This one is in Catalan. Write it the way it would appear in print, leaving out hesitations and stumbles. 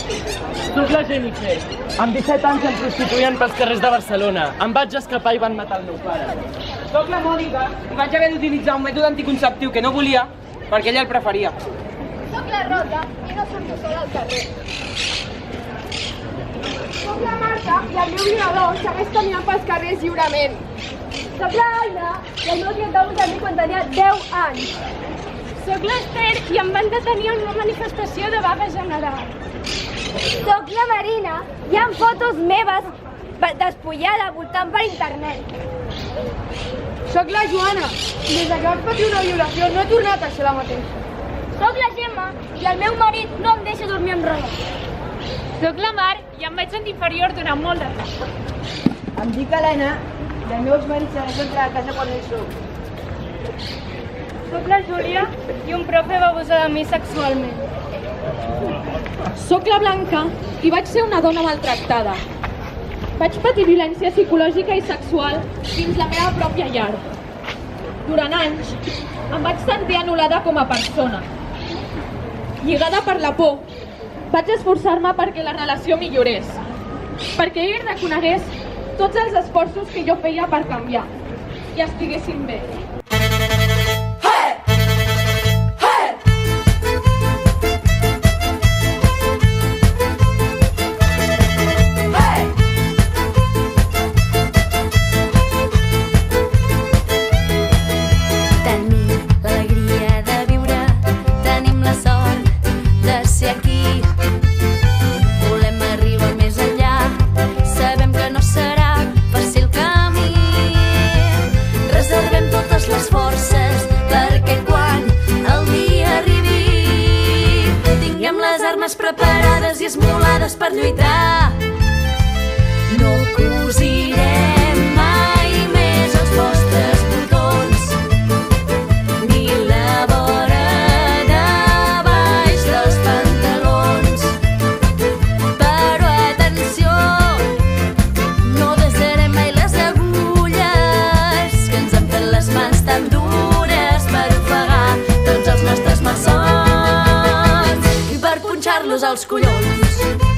ser? Soc la Jennifer. Amb 17 anys em prostituïen pels carrers de Barcelona. Em vaig escapar i van matar el meu pare. Soc la Mònica i vaig haver d'utilitzar un mètode anticonceptiu que no volia perquè ella el preferia. Soc la Rosa i no surto sola al carrer. Soc la Marta i el meu violador segueix caminant pels carrers lliurement. Soc la Aina i el meu tiet va abusar de mi quan tenia 10 anys. Soc l'Ester i em van detenir en una manifestació de vaga general. Soc la Marina i hi ha fotos meves despullada voltant per internet. Soc la Joana. Des que vaig patir una violació no he tornat a ser la mateixa. Soc la Gemma i el meu marit no em deixa dormir amb roba. Soc la Mar i em vaig sentir inferior durant molt de temps. Em dic Helena i el meu exmarit segueix entrar a casa quan no hi soc. Soc la Júlia i un profe va abusar de mi sexualment. Soc la Blanca i vaig ser una dona maltractada. Vaig patir violència psicològica i sexual dins la meva pròpia llar. Durant anys em vaig sentir anul·lada com a persona. Lligada per la por, vaig esforçar-me perquè la relació millorés, perquè ell reconegués tots els esforços que jo feia per canviar i estiguessin bé. Preparades i esmolades per lluitar. No cosirem mai més els vostres botons ni la vora de baix dels pantalons. Però atenció, no desarem mai les agulles que ens han fet les mans tan dures per ofegar tots els nostres malsons i per punxar-los als collons.